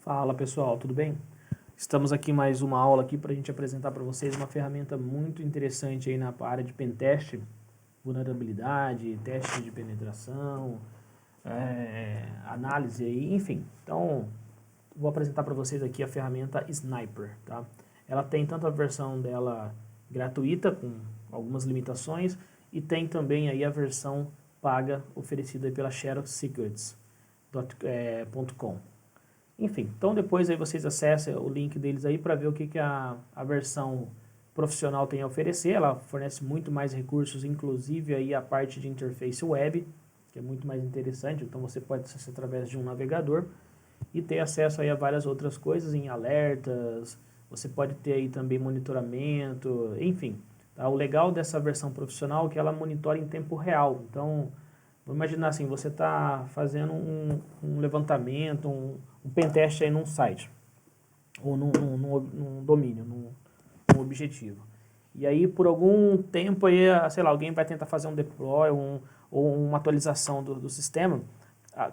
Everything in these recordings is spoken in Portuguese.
Fala pessoal, tudo bem? Estamos aqui mais uma aula aqui para a gente apresentar para vocês uma ferramenta muito interessante aí na área de pentest, vulnerabilidade, teste de penetração, análise aí, enfim. Então, vou apresentar para vocês aqui a ferramenta Sniper, tá? Ela tem tanto a versão dela gratuita, com algumas limitações, e tem também aí a versão paga oferecida pela xeroxsecrets.com. Enfim, então depois aí vocês acessem o link deles aí para ver o que a versão profissional tem a oferecer. Ela fornece muito mais recursos, inclusive aí a parte de interface web, que é muito mais interessante. Então você pode acessar através de um navegador e ter acesso aí a várias outras coisas em alertas. Você pode ter aí também monitoramento, enfim. Tá? O legal dessa versão profissional é que ela monitora em tempo real. Então, vamos imaginar assim, você está fazendo um levantamento, um pentest aí num site, ou num domínio, num objetivo. E aí, por algum tempo, aí, sei lá, alguém vai tentar fazer um deploy ou uma atualização do sistema.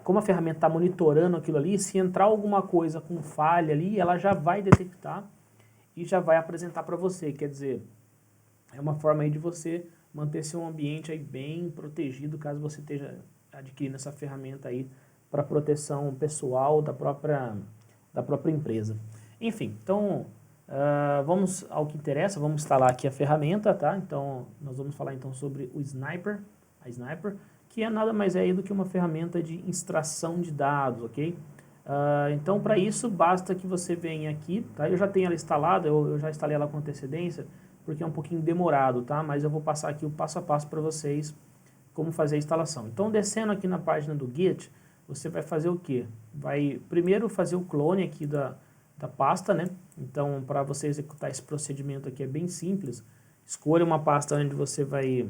Como a ferramenta está monitorando aquilo ali, se entrar alguma coisa com falha ali, ela já vai detectar e já vai apresentar para você. Quer dizer, é uma forma aí de você manter seu ambiente aí bem protegido, caso você esteja adquirindo essa ferramenta aí para proteção pessoal da própria empresa. Enfim, então vamos ao que interessa, vamos instalar aqui a ferramenta, tá? Então nós vamos falar então sobre o Sniper, a Sniper, que é nada mais do que uma ferramenta de extração de dados, ok? Então para isso basta que você venha aqui, tá? Eu já tenho ela instalada, eu já instalei ela com antecedência, porque é um pouquinho demorado, tá? Mas eu vou passar aqui o passo a passo para vocês como fazer a instalação. Então, descendo aqui na página do Git, você vai fazer o quê? Vai primeiro fazer o clone aqui da pasta, né? Então, para você executar esse procedimento aqui é bem simples. Escolha uma pasta onde você vai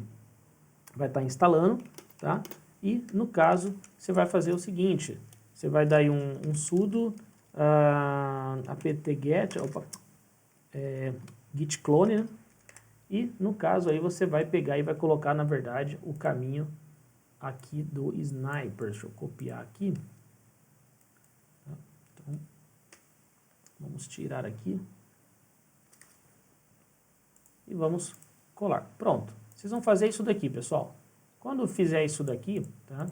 estar instalando, tá? E, no caso, você vai fazer o seguinte, você vai dar aí um sudo apt-get, git clone, né? E, no caso, aí você vai pegar e vai colocar, na verdade, o caminho aqui do Sniper. Deixa eu copiar aqui. Então, vamos tirar aqui. E vamos colar. Pronto. Vocês vão fazer isso daqui, pessoal. Quando fizer isso daqui, tá?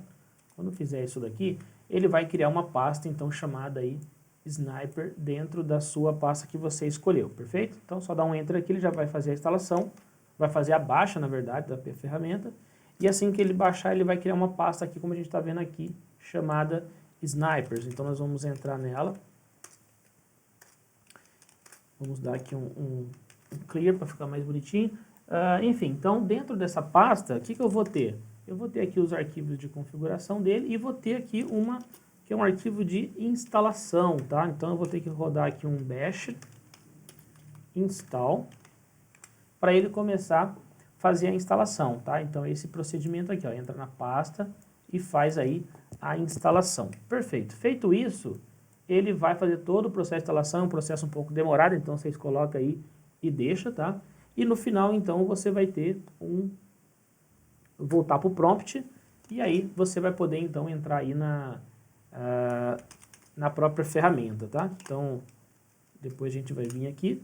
Quando fizer isso daqui, ele vai criar uma pasta, então, chamada aí Sniper dentro da sua pasta que você escolheu, perfeito? Então, só dá um Enter aqui, ele já vai fazer a instalação, vai fazer a baixa, na verdade, da ferramenta, e assim que ele baixar, ele vai criar uma pasta aqui, como a gente está vendo aqui, chamada Snipers. Então, nós vamos entrar nela, vamos dar aqui um clear para ficar mais bonitinho. Enfim, então, dentro dessa pasta, o que eu vou ter? Eu vou ter aqui os arquivos de configuração dele e vou ter aqui que é um arquivo de instalação, tá? Então eu vou ter que rodar aqui um bash install para ele começar a fazer a instalação, tá? Então esse procedimento aqui, ó, entra na pasta e faz aí a instalação. Perfeito. Feito isso, ele vai fazer todo o processo de instalação, é um processo um pouco demorado, então vocês colocam aí e deixa, tá? E no final, então, você vai ter voltar para o prompt e aí você vai poder, então, entrar aí na própria ferramenta, tá? Então, depois a gente vai vir aqui.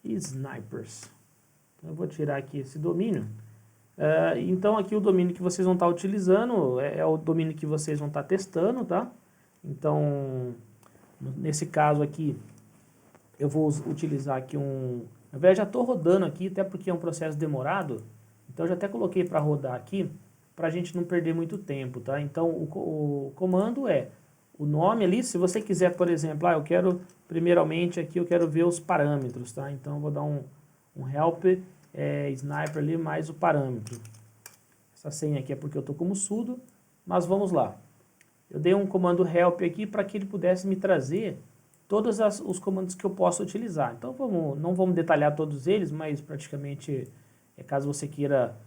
Snipers. Então, eu vou tirar aqui esse domínio. Então, aqui o domínio que vocês vão estar utilizando é o domínio que vocês vão estar testando, tá? Então, nesse caso aqui, eu vou utilizar aqui na verdade, já estou rodando aqui, até porque é um processo demorado. Então, eu já até coloquei para rodar aqui, para a gente não perder muito tempo, tá? Então, o comando é o nome ali, se você quiser, por exemplo, eu quero, primeiramente aqui, eu quero ver os parâmetros, tá? Então, eu vou dar um help sniper ali, mais o parâmetro. Essa senha aqui é porque eu estou como sudo, mas vamos lá. Eu dei um comando help aqui para que ele pudesse me trazer todos os comandos que eu posso utilizar. Então, não vamos detalhar todos eles, mas praticamente, caso você queira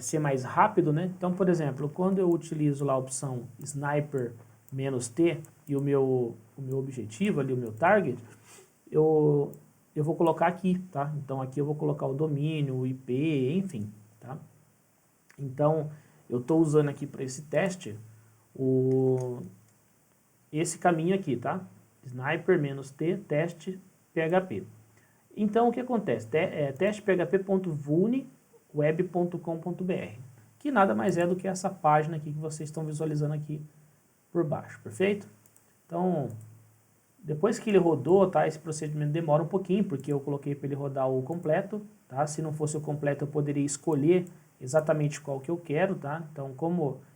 ser mais rápido, né? Então, por exemplo, quando eu utilizo lá a opção Sniper -T e o meu objetivo ali, o meu target, eu vou colocar aqui, tá? Então, aqui eu vou colocar o domínio, o IP, enfim, tá? Então, eu estou usando aqui para esse teste esse caminho aqui, tá? Sniper-T teste PHP. Então, o que acontece? testephp.vulnweb.com.br, que nada mais é do que essa página aqui que vocês estão visualizando aqui por baixo, perfeito? Então, depois que ele rodou, tá? Esse procedimento demora um pouquinho, porque eu coloquei para ele rodar o completo, tá? Se não fosse o completo, eu poderia escolher exatamente qual que eu quero, tá? Então,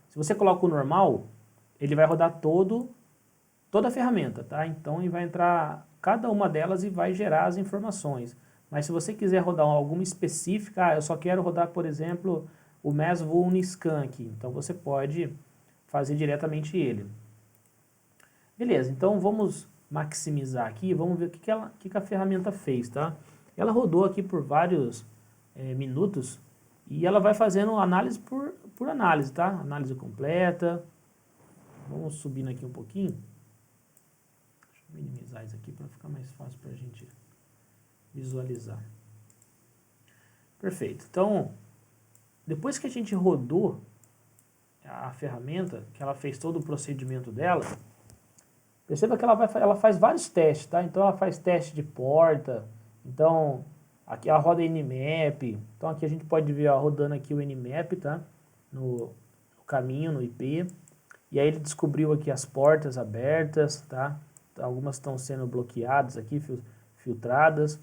se você coloca o normal, ele vai rodar toda a ferramenta, tá? Então, ele vai entrar cada uma delas e vai gerar as informações. Mas se você quiser rodar alguma específica, eu só quero rodar, por exemplo, o Mass Vuln Scan aqui. Então, você pode fazer diretamente ele. Beleza, então vamos maximizar aqui, vamos ver o que a ferramenta fez, tá? Ela rodou aqui por vários minutos e ela vai fazendo análise por análise, tá? Análise completa. Vamos subindo aqui um pouquinho. Deixa eu minimizar isso aqui para ficar mais fácil para a gente visualizar. Perfeito. Então, depois que a gente rodou a ferramenta, que ela fez todo o procedimento dela, perceba que ela faz vários testes, tá? Então ela faz teste de porta, então aqui ela roda Nmap, então aqui a gente pode ver, ó, rodando aqui o Nmap, tá? No caminho, no IP, e aí ele descobriu aqui as portas abertas, tá? Algumas estão sendo bloqueadas aqui, filtradas.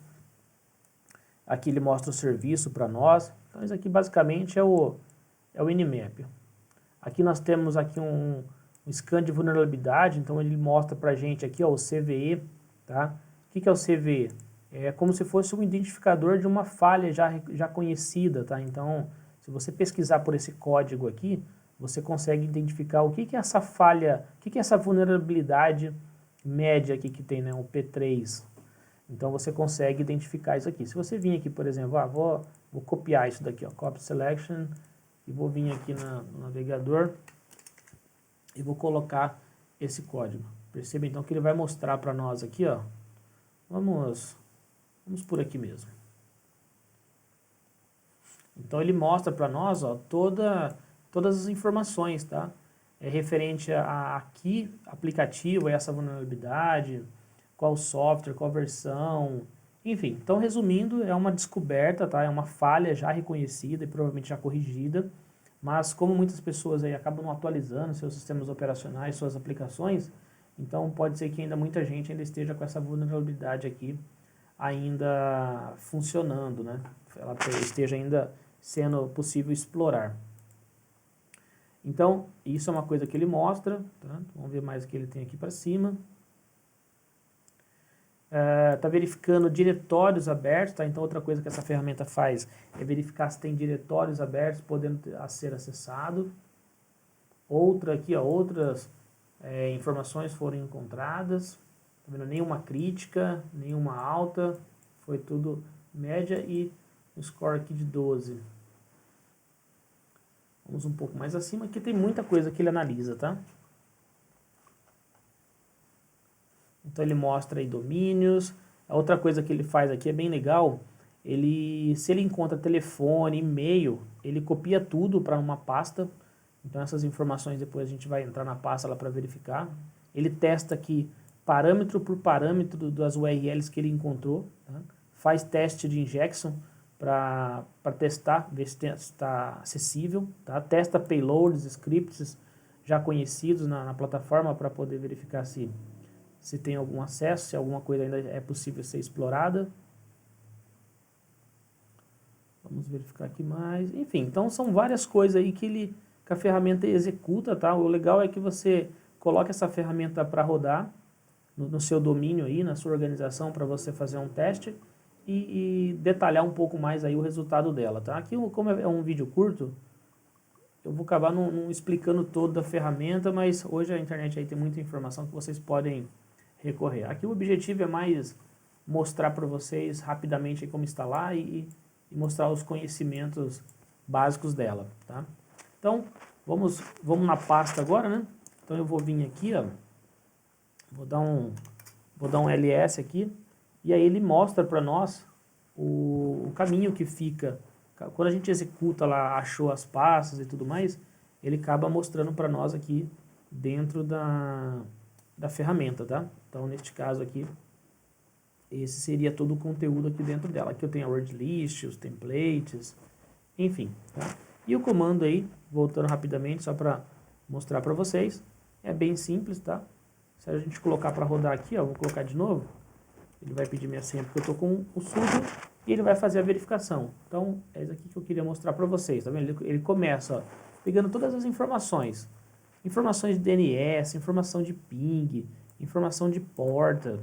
Aqui ele mostra o serviço para nós, então isso aqui basicamente é o Nmap. Aqui nós temos aqui um scan de vulnerabilidade, então ele mostra pra gente aqui, ó, o CVE, tá? O que é o CVE? É como se fosse um identificador de uma falha já conhecida, tá? Então, se você pesquisar por esse código aqui, você consegue identificar o que é essa falha, o que é essa vulnerabilidade média aqui que tem, né, o P3. Então, você consegue identificar isso aqui. Se você vir aqui, por exemplo, vou copiar isso daqui, ó, copy selection, e vou vir aqui no navegador, e vou colocar esse código. Perceba então que ele vai mostrar para nós aqui, ó. Vamos por aqui mesmo. Então ele mostra para nós, ó, todas as informações, tá? É referente a que aplicativo é essa vulnerabilidade, qual software, qual versão, enfim. Então, resumindo, é uma descoberta, tá? É uma falha já reconhecida e provavelmente já corrigida. Mas como muitas pessoas aí acabam não atualizando seus sistemas operacionais, suas aplicações, então pode ser que ainda muita gente ainda esteja com essa vulnerabilidade aqui ainda funcionando, né? Ela esteja ainda sendo possível explorar. Então, isso é uma coisa que ele mostra, tá? Vamos ver mais o que ele tem aqui para cima. Está verificando diretórios abertos, tá? Então outra coisa que essa ferramenta faz é verificar se tem diretórios abertos podendo ser acessado. Outra aqui, ó, outras informações foram encontradas. Tá vendo? Nenhuma crítica, nenhuma alta, foi tudo média e um score aqui de 12. Vamos um pouco mais acima, aqui tem muita coisa que ele analisa, tá? Então ele mostra aí domínios. A outra coisa que ele faz aqui é bem legal. Se ele encontra telefone, e-mail, ele copia tudo para uma pasta. Então essas informações depois a gente vai entrar na pasta lá para verificar. Ele testa aqui parâmetro por parâmetro das URLs que ele encontrou. Tá? Faz teste de injection para testar, ver se está acessível. Tá? Testa payloads, scripts já conhecidos na plataforma para poder verificar se tem algum acesso, se alguma coisa ainda é possível ser explorada. Vamos verificar aqui mais. Enfim, então são várias coisas aí que a ferramenta executa, tá? O legal é que você coloca essa ferramenta para rodar no seu domínio aí, na sua organização, para você fazer um teste e detalhar um pouco mais aí o resultado dela, tá? Aqui, como é um vídeo curto, eu vou acabar não explicando toda a ferramenta, mas hoje a internet aí tem muita informação que vocês podem recorrer. Aqui o objetivo é mais mostrar para vocês rapidamente como instalar e mostrar os conhecimentos básicos dela, tá? Então, vamos na pasta agora, né? Então eu vou vir aqui, ó, vou dar um ls aqui, e aí ele mostra para nós o caminho que fica. Quando a gente executa lá, achou as pastas e tudo mais, ele acaba mostrando para nós aqui dentro da ferramenta, tá? Então, neste caso aqui, esse seria todo o conteúdo aqui dentro dela. Aqui eu tenho a word list, os templates, enfim, tá? E o comando aí, voltando rapidamente, só para mostrar para vocês, é bem simples, tá? Se a gente colocar para rodar aqui, ó, vou colocar de novo, ele vai pedir minha senha porque eu estou com o sudo e ele vai fazer a verificação. Então, é isso aqui que eu queria mostrar para vocês, tá vendo? Ele começa, ó, pegando todas as informações. Informações de DNS, informação de ping, informação de porta.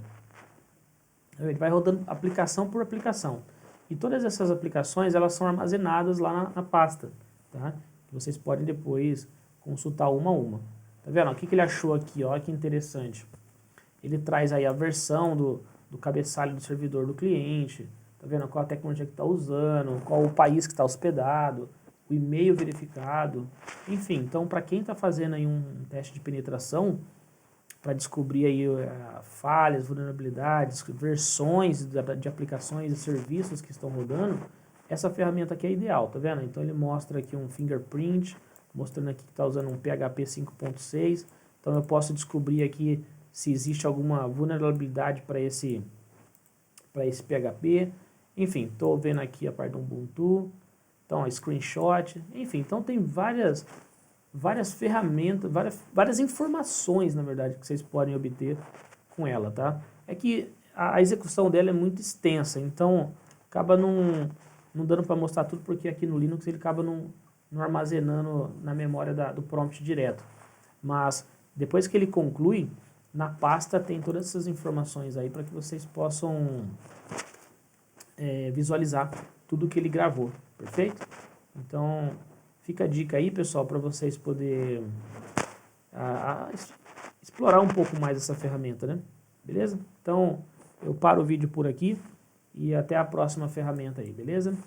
Ele vai rodando aplicação por aplicação. E todas essas aplicações, elas são armazenadas lá na pasta, tá? Vocês podem depois consultar uma a uma. Tá vendo? O que ele achou aqui, ó, que interessante. Ele traz aí a versão do cabeçalho do servidor do cliente, tá vendo? Qual a tecnologia que está usando, qual o país que está hospedado, o e-mail verificado, enfim. Então, para quem está fazendo aí um teste de penetração, para descobrir aí falhas, vulnerabilidades, versões de aplicações e serviços que estão rodando, essa ferramenta aqui é ideal, tá vendo? Então ele mostra aqui um fingerprint, mostrando aqui que está usando um PHP 5.6, então eu posso descobrir aqui se existe alguma vulnerabilidade para esse PHP, enfim, estou vendo aqui a parte do Ubuntu, então ó, screenshot, enfim, então tem várias ferramentas, várias informações, na verdade, que vocês podem obter com ela, tá? É que a execução dela é muito extensa, então acaba não dando para mostrar tudo, porque aqui no Linux ele acaba não armazenando na memória do prompt direto. Mas depois que ele conclui, na pasta tem todas essas informações aí para que vocês possam visualizar tudo que ele gravou, perfeito? Então, fica a dica aí, pessoal, para vocês poderem explorar um pouco mais essa ferramenta, né? Beleza? Então, eu paro o vídeo por aqui e até a próxima ferramenta aí, beleza?